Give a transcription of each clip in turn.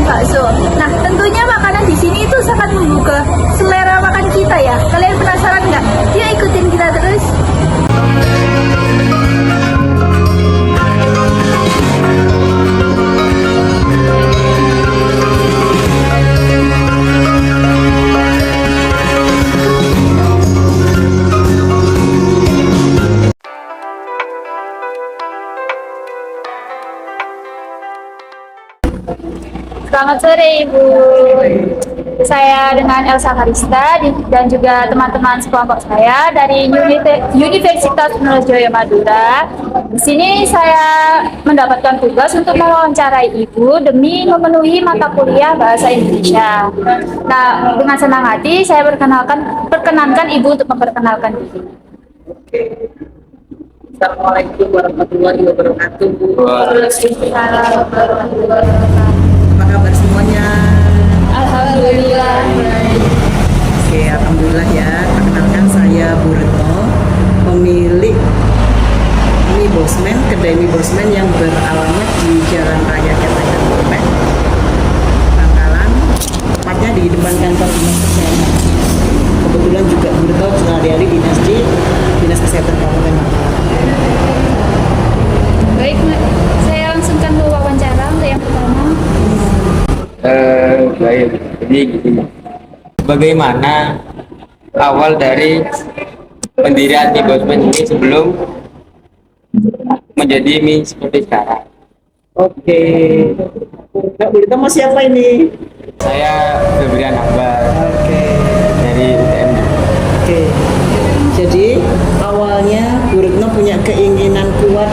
bakso. Nah, tentunya makanan di sini itu sangat menggugah selera makan kita ya. Kalian penasaran nggak? Yuk ikutin kita terus. Selamat sore Ibu. Saya dengan Elsa Karista dan juga teman-teman sekelompok saya dari Universitas Trunojoyo Madura. Di sini saya mendapatkan tugas untuk mewawancarai Ibu demi memenuhi mata kuliah Bahasa Indonesia. Nah, dengan senang hati saya perkenankan Ibu untuk memperkenalkan diri. Assalamualaikum warahmatullahi wabarakatuh. Waalaikumsalam warahmatullahi wabarakatuh. Apa kabar semuanya? Alhamdulillah. Oke, alhamdulillah ya. Perkenalkan saya Bu Retno, pemilik mie Bosman, kedai mie Bosman yang beralamat di Jalan Raya Ketangan Bopeng, Pangkalan, tepatnya di depan kantor dinas kesehatan. Kebetulan juga Bu Retno sehari-hari dinas di Dinas Kesehatan Kabupaten Pangkalan. Baik, saya langsungkan wawancara untuk yang pertama. Baik, jadi gini. Bagaimana awal dari pendirian mie Bosman ini sebelum menjadi mie seperti sekarang? Oke, Kak Bu Retno mau siapa ini? Saya Febrian Akbar Oke. dari UTM. Oke, jadi awalnya Bu Retno punya keinginan kuat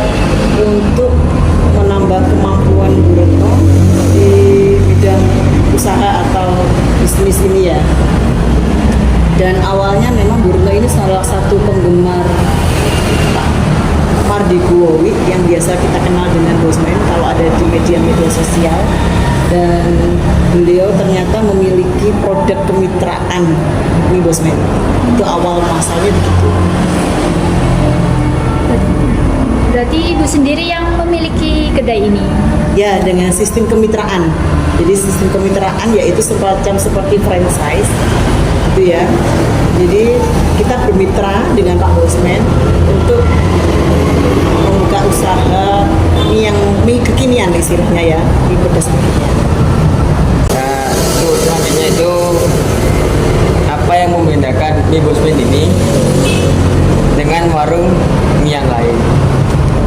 untuk menambah kemampuan Bu Retno di bidang usaha atau bisnis ini ya. Dan awalnya memang Bu Retno ini salah satu penggemar Pak Mardi Guowi yang biasa kita kenal dengan Bosman kalau ada di media-media sosial. Dan beliau ternyata memiliki produk kemitraan mie Bosman. Itu awal masanya begitu. Berarti Ibu sendiri yang memiliki kedai ini? Ya, dengan sistem kemitraan. Jadi sistem kemitraan yaitu semacam seperti franchise, gitu ya. Jadi kita bermitra dengan Pak Bosman untuk membuka usaha mie kekinian istilahnya ya, mie pedas kekinian. Nah, untuk selanjutnya itu apa yang membedakan mie Bosman ini dengan warung mie yang lain?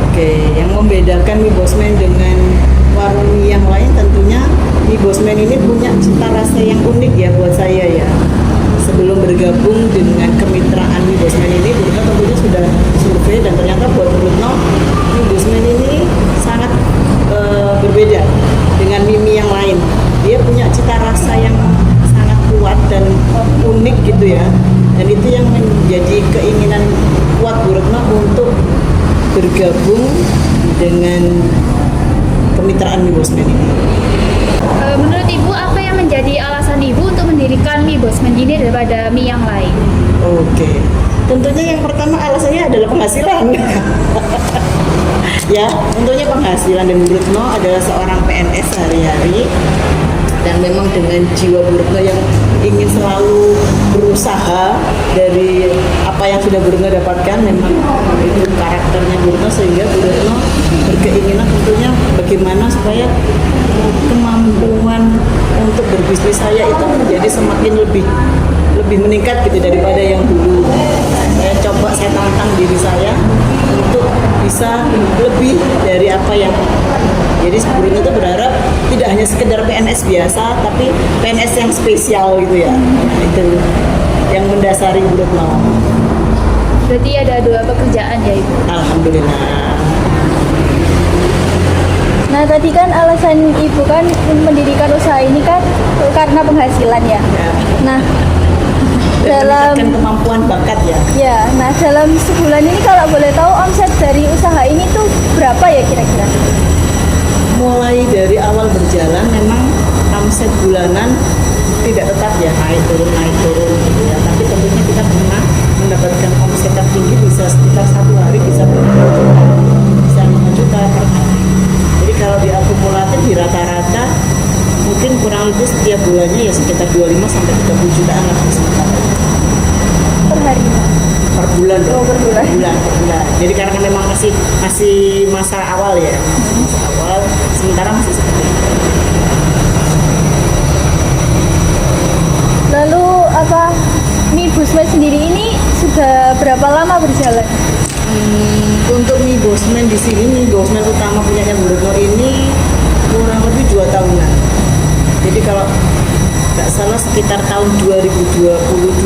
Oke, yang membedakan mie Bosman dengan warung mie yang lain tentunya mie Bosman ini punya cita rasa yang unik ya buat saya ya. Sebelum bergabung dengan kemitraan mie Bosman ini, Bu Retno tentunya sudah survei dan ternyata buat Bu Retno mie Bosman ini sangat berbeda dengan mie yang lain. Dia punya cita rasa yang sangat kuat dan unik gitu ya. Dan itu yang menjadi keinginan kuat Bu Retno untuk bergabung dengan kemitraan mie Bosman ini. Menurut Ibu, apa yang menjadi alasan Ibu untuk mendirikan mie Bosman ini daripada mie yang lain? Oke, tentunya yang pertama alasannya adalah penghasilan. Ya, tentunya penghasilan, dan Bu Retno adalah seorang PNS sehari-hari dan memang dengan jiwa Bu Retno yang ingin selalu berusaha dari apa yang sudah Bu Retno dapatkan, memang itu karakternya Bu Retno, sehingga Bu Retno berkeinginan tentunya bagaimana supaya kemampuan untuk berbisnis saya itu menjadi semakin lebih meningkat gitu daripada yang dulu. Saya tantang diri saya untuk bisa lebih dari apa yang, jadi sebelumnya itu berharap tidak hanya sekedar PNS biasa tapi PNS yang spesial gitu ya. Nah, itu yang mendasari Bu Retno. Berarti ada dua pekerjaan ya Ibu? Alhamdulillah. Nah, tadi kan alasan Ibu kan mendirikan usaha ini kan karena penghasilan ya? Ya. Nah, Dan dalam meningkatkan kemampuan bakat ya. ya, nah dalam sebulan ini kalau boleh tahu omset dari usaha ini tuh berapa ya kira-kira? Mulai dari awal berjalan memang omset bulanan tidak tetap ya, naik turun gitu ya. Tapi tentunya kita pernah mendapatkan omset tertinggi bisa sekitar satu hari bisa 5 juta, bisa 5 juta per hari. Jadi kalau diakumulatif di rata-rata mungkin masih masa awal ya, masa awal. Sementara masih seperti itu. Lalu apa mie Bosman sendiri ini sudah berapa lama berjalan? Untuk mie Bosman di sini, mie Bosman utama punyanya Bu Retno ini kurang lebih 2 tahunan. Jadi kalau nggak salah sekitar tahun 2022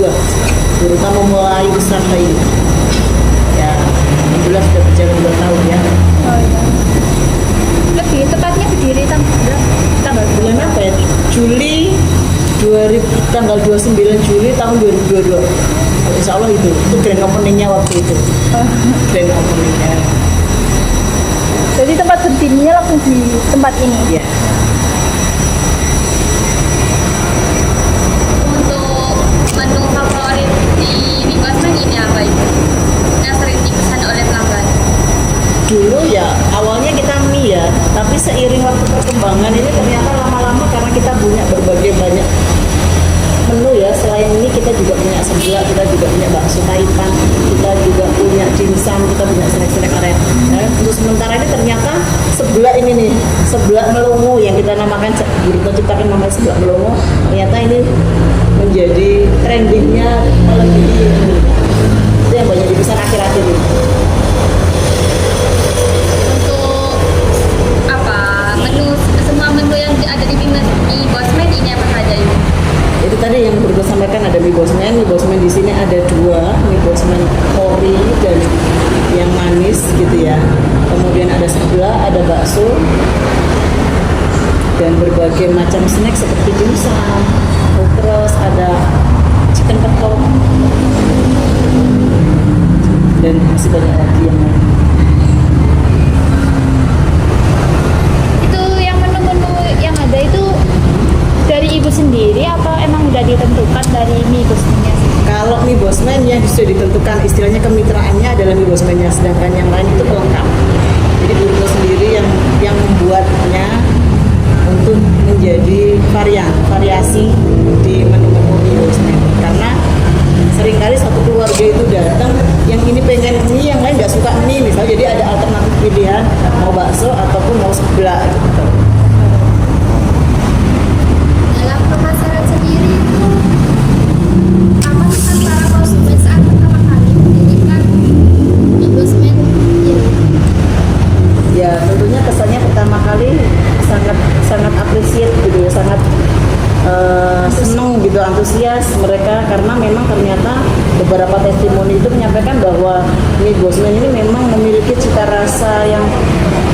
Bu Retno memulai usaha ini. Ya, alhamdulillah sudah berjalan 2 tahun ya. Oh iya. Lebih tepatnya berdiri tanggal Bulan apa ya? Tanggal 29 Juli tahun 2022. Insya Allah itu grand openingnya waktu itu. Grand openingnya. Jadi tempat berdirinya langsung di tempat ini. Ya. Untuk menu favorit di mie Bosman ini apa itu? Yang sering dipesan oleh pelanggan? Dulu ya awalnya kita mie ya, tapi seiring waktu perkembangan ini ternyata lama-lama karena kita punya berbagai banyak menu ya. Selain ini kita juga punya seblak, kita juga punya bakso taipan, kita juga punya dimsum, kita punya snack-snack area. Nah, untuk sementara ini ternyata seblak ini nih, seblak melongo yang kita namakan, kita ciptakan namanya seblak melongo, ternyata ini menjadi trendingnya melebihi ini. Itu yang banyak dipesan akhir-akhir ini. Untuk apa semua menu yang ada di mie Bosman ini apa saja ini? Itu tadi yang baru sampaikan, ada mie Bosman. Mie Bosman di sini ada 2, mie Bosman ori dan yang manis gitu ya. Kemudian ada seblak, ada bakso, dan berbagai macam snack seperti dimsum, terus ada chicken kepok, dan masih banyak lagi yang lain. Itu yang menu-menu yang ada itu dari ibu sendiri atau emang udah ditentukan dari mie Bosmannya? Kalau mie Bosman yang sudah ditentukan istilahnya kemitraannya adalah mie Bosmannya, sedangkan yang lain itu pelengkap. Jadi Bu Retno sendiri yang membuatnya untuk menjadi variasi di menu-menu mie Bosman. Karena seringkali satu keluarga itu datang, yang ini pengen mie, yang lain nggak suka mie misalnya, jadi ada alternatif pilihan mau bakso ataupun mau seblak gitu. Dalam pemasaran sendiri itu apa kesan para konsumen saat pertama kali mendirikan mie Bosman ini? Ya tentunya kesannya pertama kali sangat appreciate gitu ya, sangat senang gitu, antusias mereka, karena memang ternyata beberapa testimoni itu menyampaikan bahwa mie Bosman ini memang memiliki cita rasa yang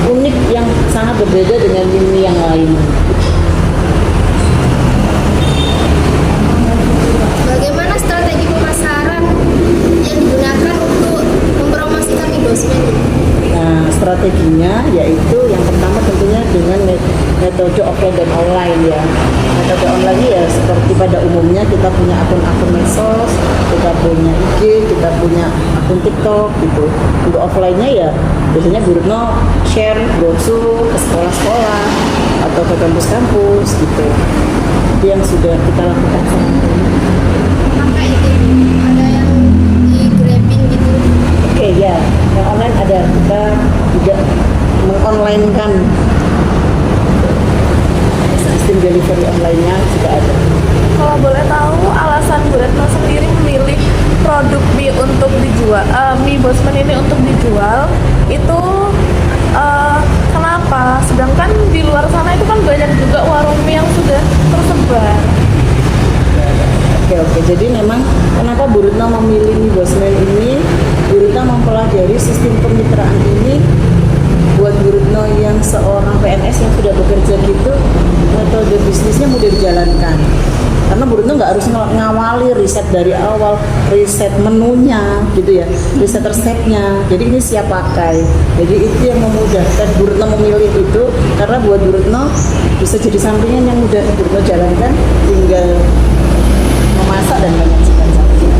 unik, yang sangat berbeda dengan mie yang lain. Bagaimana strategi pemasaran yang digunakan untuk mempromosikan mie Bosman ini? Nah, strateginya yaitu yang pertama tentunya dengan metode offline dan online ya. Metode online ya seperti pada umumnya kita punya akun-akun medsos, kita punya IG, kita punya akun TikTok gitu. Untuk offline-nya ya biasanya Bu Retno share brosur ke sekolah-sekolah atau ke kampus-kampus gitu. Itu yang sudah kita lakukan. Apakah itu ada yang di grabbing gitu? Oke ya, yang online ada, kita juga mengonline-kan sistem delivery online-nya juga ada. Kalau boleh tahu alasan Bu Retno sendiri memilih produk mie untuk dijual, mie Bosman ini untuk dijual itu kenapa? Sedangkan di luar sana itu kan banyak juga warung mie yang sudah tersebar. Oke, jadi memang kenapa Bu Retno memilih mie Bosman ini? Bu Retno mempelajari sistem kemitraan ini buat Bu Retno yang seorang PNS yang sudah bekerja gitu, metode bisnisnya mudah dijalankan. Karena Bu Retno nggak harus ngawali riset dari awal, riset menunya gitu ya, riset resepnya. Jadi ini siap pakai. Jadi itu yang memudahkan Bu Retno memilih itu, karena buat Bu Retno bisa jadi sampingan yang mudah Bu Retno jalankan, tinggal memasak dan menyajikan saja.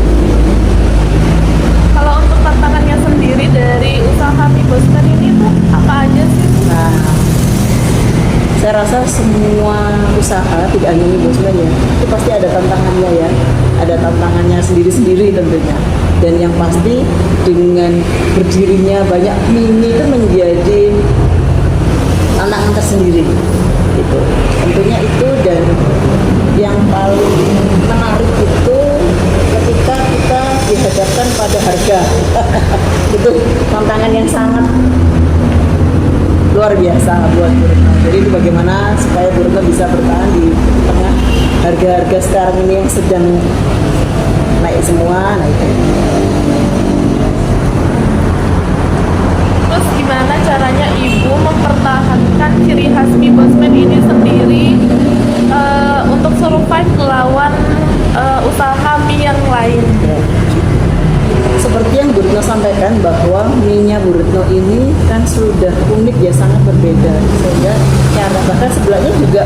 Kalau untuk tantangannya sendiri dari usaha mie Bosman ini tuh apa aja sih? Nah, saya rasa semua usaha, tidak hanya mie Bosman ya, itu pasti ada tantangannya ya, ada tantangannya sendiri-sendiri tentunya. Dan yang pasti dengan berdirinya banyak mini itu menjadi tantangan tersendiri gitu. Tentunya itu, dan yang paling menarik itu ketika kita dihadapkan pada harga itu tantangan yang sangat luar biasa buat Bu Retno. Jadi itu bagaimana supaya Bu Retno bisa bertahan di tengah harga-harga sekarang ini yang sedang naik semua. Nah itu. Terus gimana caranya Ibu mempertahankan ciri khas mie Bosman ini sendiri untuk survive melawan usaha mie yang lain? Seperti yang Bu Retno sampaikan bahwa mie-nya Bu Retno ini kan sudah unik ya, sangat berbeda, sehingga cara bahkan sebelahnya juga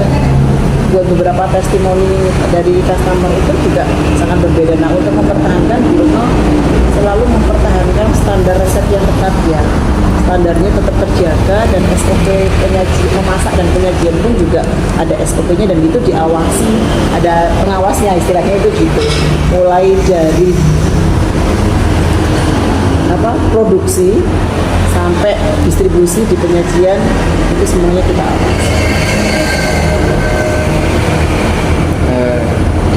buat beberapa testimoni dari customer itu juga sangat berbeda. Nah, untuk mempertahankan, Bu Retno selalu mempertahankan standar resep yang ketat ya, standarnya tetap terjaga, dan SOP penyaji memasak dan penyajian pun juga ada SOP-nya, dan itu diawasi, ada pengawasnya istilahnya itu gitu, mulai dari produksi sampai distribusi di penyajian itu semuanya kita awasi.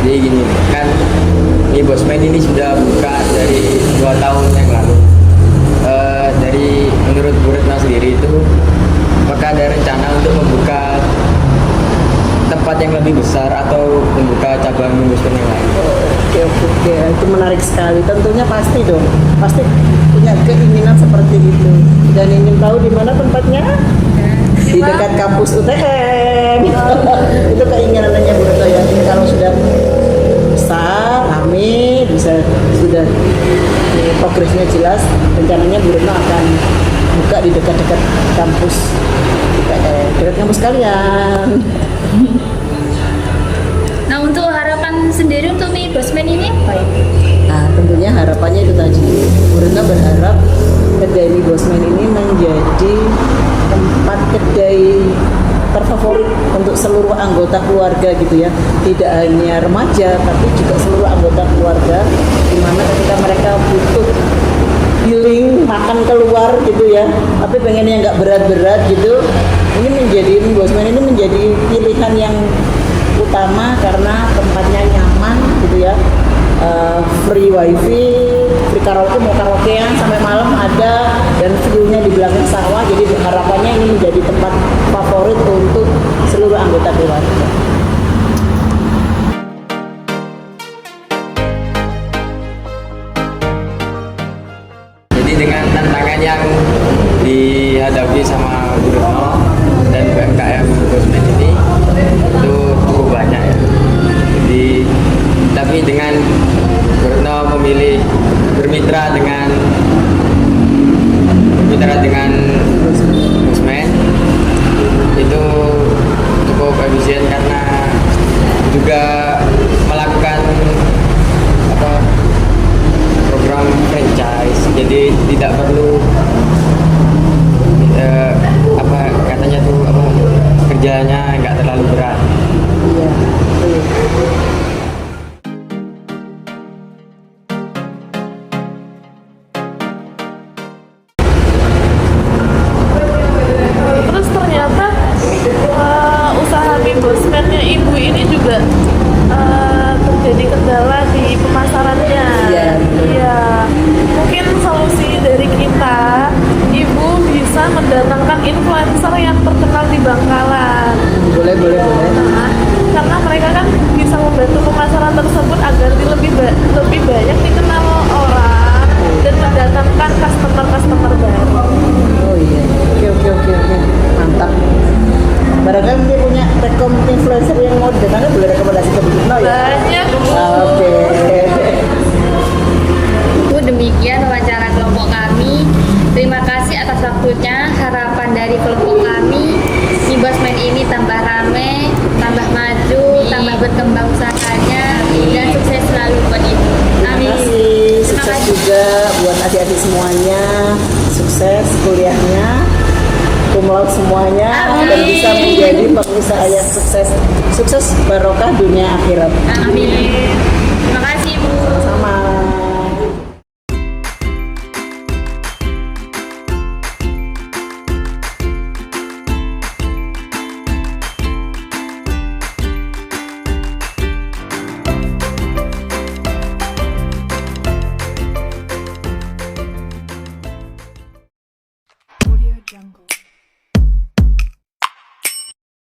Jadi gini kan, mie Bosman ini sudah buka dari 2 tahun yang lalu. Dari menurut Bu Retno sendiri itu, apakah ada rencana untuk membuka tempat yang lebih besar atau membuka cabang mie Bosman yang lain? Oke, itu menarik sekali. Tentunya pasti dong, pasti punya keinginan seperti itu. Dan ingin tahu di mana tempatnya? Di dekat kampus UTM. Itu keinginannya Bu Retno ya. Kalau sudah besar, rame, bisa sudah progresnya jelas, rencananya Bu Retno akan buka di dekat-dekat kampus UTM, dekat kampus kalian. Nah, untuk harapan sendiri untuk mie Bosman ini apa ya? Nah, tentunya harapannya itu tadi, Bu Retno berharap kedai mie Bosman ini menjadi tempat kedai terfavorit untuk seluruh anggota keluarga gitu ya, tidak hanya remaja tapi juga seluruh anggota keluarga, dimana ketika mereka butuh healing, makan keluar gitu ya, tapi pengen yang nggak berat-berat gitu, ini menjadi mie Bosman ini menjadi pilihan yang utama karena tempatnya nyaman gitu ya, free wifi, free karaoke, mau karaokean sampai malam ada, dan view-nya di belakang sawah. Jadi harapannya ini menjadi tempat favorit untuk seluruh anggota keluarga. Jadi dengan tantangan yang dihadapi sama Bu Retno dan UMKM Bosman ini itu cukup banyak ya. Jadi tapi dengan Bu Retno memilih bermitra dengan Bosman itu cukup efisien karena juga melakukan program franchise, jadi tidak perlu katanya tuh kerjanya nggak terlalu berat. Iya, betul. Terus ternyata usaha mie Bosman-nya Ibu ini juga terjadi kendala di pemasarannya. Iya. Iya. Mungkin solusi dari kita, Ibu bisa mendatangkan influencer yang terkenal di Bangkalan. Boleh. Nah, karena mereka kan bisa membantu pemasaran tersebut agar lebih banyak dikenal orang dan mendatangkan customer baru. Oh iya, oke, mantap. Barangkali dia punya rekom influencer yang mau didatangkan, boleh rekomendasi ke Bu Retno ya? Banyak, Bu. Oke. Bu, demikian wawancara kelompok kami. Terima kasih atas waktunya. Harapan dari kelompok kami, mie Bosman ini tambah rame, tambah maju, tambah berkembang usahanya, dan sukses selalu buat Ibu. Terima Amin. kasih, Terima sukses kasih. juga buat adik-adik semuanya, sukses kuliahnya, cum laude semuanya, Amin. dan bisa menjadi pengusaha yang sukses barokah dunia akhirat. Amin. Terima kasih, Bu. Sama. jungle.